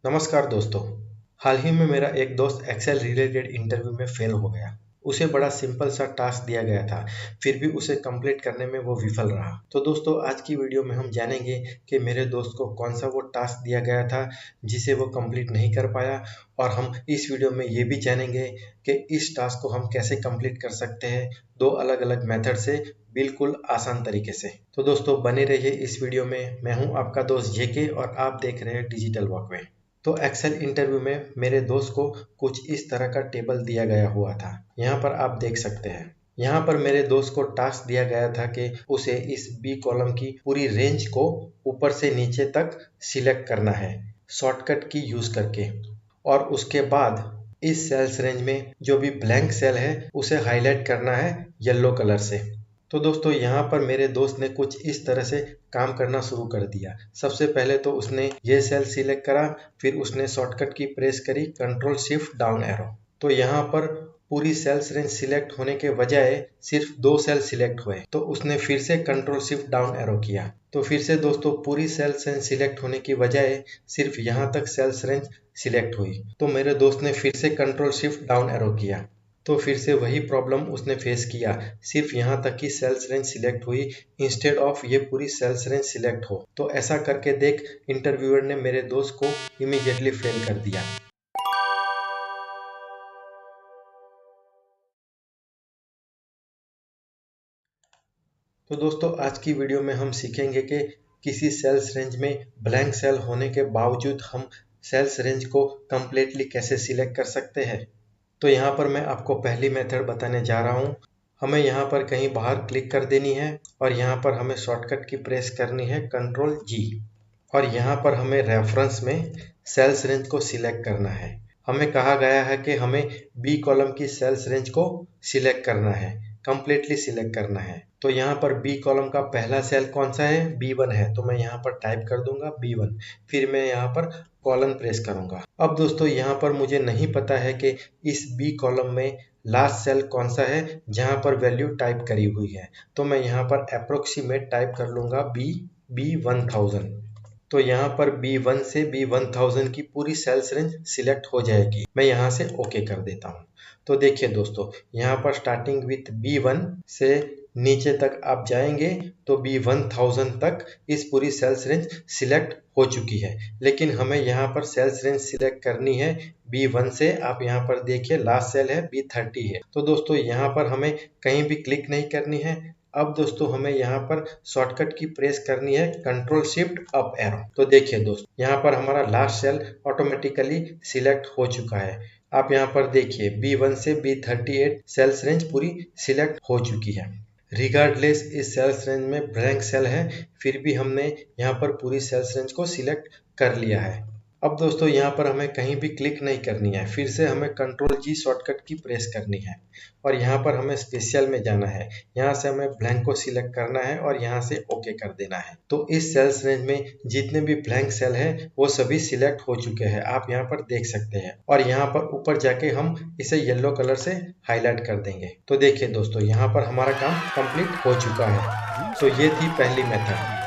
नमस्कार दोस्तों। हाल ही में मेरा एक दोस्त एक्सेल रिलेटेड इंटरव्यू में फेल हो गया। उसे बड़ा सिंपल सा टास्क दिया गया था, फिर भी उसे कंप्लीट करने में वो विफल रहा। तो दोस्तों, आज की वीडियो में हम जानेंगे कि मेरे दोस्त को कौन सा वो टास्क दिया गया था जिसे वो कंप्लीट नहीं कर पाया, और हम इस वीडियो में ये भी जानेंगे कि इस टास्क को हम कैसे कंप्लीट कर सकते हैं दो अलग अलग मेथड से, बिल्कुल आसान तरीके से। तो दोस्तों, बने रहिए इस वीडियो में। मैं हूं आपका दोस्त जेके और आप देख रहे हैं डिजिटल वॉकवे। तो एक्सेल इंटरव्यू में मेरे दोस्त को कुछ इस तरह का टेबल दिया गया हुआ था। यहाँ पर आप देख सकते हैं। यहाँ पर मेरे दोस्त को टास्क दिया गया था कि उसे इस बी कॉलम की पूरी रेंज को ऊपर से नीचे तक सिलेक्ट करना है शॉर्टकट की यूज करके, और उसके बाद इस सेल्स रेंज में जो भी ब्लैंक सेल है उसे हाईलाइट करना है येलो कलर से। तो दोस्तों, यहाँ पर मेरे दोस्त ने कुछ इस तरह से काम करना शुरू कर दिया। सबसे पहले तो उसने ये सेल सिलेक्ट करा, फिर उसने शॉर्टकट की प्रेस करी कंट्रोल शिफ्ट डाउन एरो। तो यहाँ पर पूरी सेल्स रेंज सिलेक्ट होने के बजाय सिर्फ दो सेल सिलेक्ट हुए, तो उसने फिर से कंट्रोल शिफ्ट डाउन एरो किया। तो फिर से दोस्तों, पूरी सेल्स रेंज सिलेक्ट होने की बजाय सिर्फ यहाँ तक सेल्स रेंज सिलेक्ट हुई, तो मेरे दोस्त ने फिर से कंट्रोल शिफ्ट डाउन एरो किया। तो फिर से वही प्रॉब्लम उसने फेस किया, सिर्फ यहाँ तक की सेल्स रेंज सिलेक्ट हुई इंस्टेड ऑफ ये पूरी सेल्स रेंज सिलेक्ट हो। तो ऐसा करके देख, इंटरव्यूअर ने मेरे दोस्त को इमीडिएटली फेल कर दिया। तो दोस्तों, आज की वीडियो में हम सीखेंगे कि किसी सेल्स रेंज में ब्लैंक सेल होने के बावजूद हम सेल्स रेंज को कम्प्लीटली कैसे सिलेक्ट कर सकते हैं। तो यहाँ पर मैं आपको पहली मेथड बताने जा रहा हूँ। हमें यहाँ पर कहीं बाहर क्लिक कर देनी है और यहाँ पर हमें शॉर्टकट की प्रेस करनी है कंट्रोल जी, और यहाँ पर हमें रेफरेंस में सेल्स रेंज को सिलेक्ट करना है। हमें कहा गया है कि हमें बी कॉलम की सेल्स रेंज को सिलेक्ट करना है, कंप्लीटली सिलेक्ट करना है। तो यहाँ पर बी कॉलम का पहला सेल कौन सा है? B1 है, तो मैं यहाँ पर टाइप कर दूंगा B1। फिर मैं यहाँ पर कॉलन प्रेस करूंगा। अब दोस्तों, यहाँ पर मुझे नहीं पता है कि इस बी कॉलम में लास्ट सेल कौन सा है जहाँ पर वैल्यू टाइप करी हुई है, तो मैं यहाँ पर अप्रोक्सीमेट टाइप कर लूंगा B1000। तो यहाँ पर B1 से B1000 की पूरी सेल्स रेंज सिलेक्ट हो जाएगी। मैं यहाँ से ओके कर देता हूँ। तो देखिए दोस्तों, यहाँ पर स्टार्टिंग विथ B1 से नीचे तक आप जाएंगे तो B1000 तक इस पूरी सेल्स रेंज सिलेक्ट हो चुकी है। लेकिन हमें यहाँ पर सेल्स रेंज सिलेक्ट करनी है B1 से। आप यहाँ पर देखिए लास्ट सेल है B30 है। तो दोस्तों, यहाँ पर हमें कहीं भी क्लिक नहीं करनी है। अब दोस्तों, हमें यहाँ पर शॉर्टकट की प्रेस करनी है कंट्रोल शिफ्ट अप एरो। तो देखिए दोस्तों, यहाँ पर हमारा लास्ट सेल ऑटोमेटिकली सिलेक्ट हो चुका है। आप यहाँ पर देखिए B1 से B38 सेल्स रेंज पूरी सिलेक्ट हो चुकी है। रिगार्डलेस इस सेल्स रेंज में ब्लैंक सेल है, फिर भी हमने यहाँ पर पूरी सेल्स रेंज को सिलेक्ट कर लिया है। अब दोस्तों, यहाँ पर हमें कहीं भी क्लिक नहीं करनी है, फिर से हमें कंट्रोल जी शॉर्टकट की प्रेस करनी है, और यहाँ पर हमें स्पेशल में जाना है। यहाँ से हमें ब्लैंक को सिलेक्ट करना है और यहाँ से ओके कर देना है। तो इस सेल्स रेंज में जितने भी ब्लैंक सेल है वो सभी सिलेक्ट हो चुके हैं, आप यहाँ पर देख सकते हैं। और यहाँ पर ऊपर जाके हम इसे येलो कलर से हाईलाइट कर देंगे। तो देखिए दोस्तों, यहाँ पर हमारा काम कंप्लीट हो चुका है। तो ये थी पहली मेथड।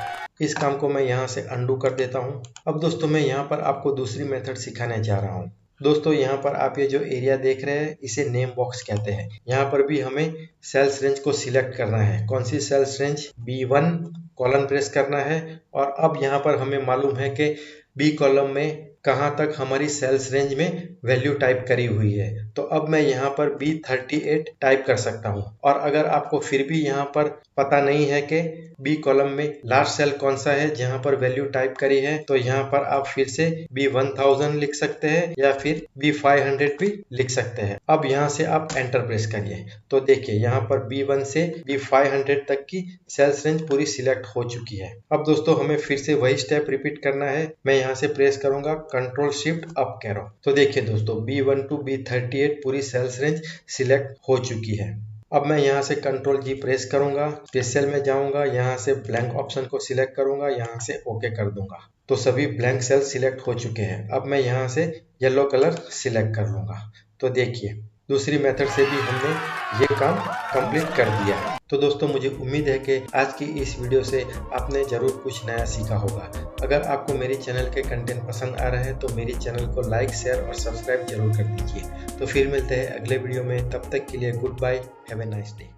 इस काम को मैं यहाँ से अंडू कर देता हूँ। अब दोस्तों, मैं यहाँ पर आपको दूसरी मेथड सिखाने जा रहा हूँ। दोस्तों, यहाँ पर आप ये जो एरिया देख रहे हैं इसे नेम बॉक्स कहते हैं। यहाँ पर भी हमें सेल्स रेंज को सिलेक्ट करना है। कौन सी cells range? B1 column press करना है। और अब यहाँ पर हमें मालूम है कि बी कॉलम में कहाँ तक हमारी सेल्स रेंज में वैल्यू टाइप करी हुई है। तो अब मैं यहाँ पर B38 टाइप कर सकता हूँ। और अगर आपको फिर भी यहाँ पर पता नहीं है कि बी कॉलम में लास्ट सेल कौन सा है जहाँ पर वैल्यू टाइप करी है, तो यहाँ पर आप फिर से B1000 लिख सकते हैं या फिर B500 भी लिख सकते हैं। अब यहाँ से आप एंटर प्रेस करिए। तो देखिए, यहाँ पर B1 से B500 तक की सेल्स रेंज पूरी सिलेक्ट हो चुकी है। अब दोस्तों, हमें फिर से वही स्टेप रिपीट करना है। मैं यहाँ से प्रेस करूंगा कंट्रोल शिफ्ट अप एरो। तो देखिए दोस्तों, B1 टू B38 पूरी सेल्स रेंज सिलेक्ट हो चुकी है। अब मैं यहाँ से कंट्रोल जी प्रेस करूंगा, स्पेशल में जाऊंगा, यहाँ से ब्लैंक ऑप्शन को सिलेक्ट करूंगा, यहाँ से ओके कर दूंगा। तो सभी ब्लैंक सेल सिलेक्ट हो चुके हैं। अब मैं यहाँ से येलो कलर सिलेक्ट कर लूंगा। तो देखिए, दूसरी मेथड से भी हमने ये काम कंप्लीट कर दिया है। तो दोस्तों मुझे उम्मीद है कि आज की इस वीडियो से आपने ज़रूर कुछ नया सीखा होगा। अगर आपको मेरे चैनल के कंटेंट पसंद आ रहे हैं तो मेरे चैनल को लाइक, शेयर और सब्सक्राइब जरूर कर दीजिए। तो फिर मिलते हैं अगले वीडियो में, तब तक के लिए goodbye, have a nice day.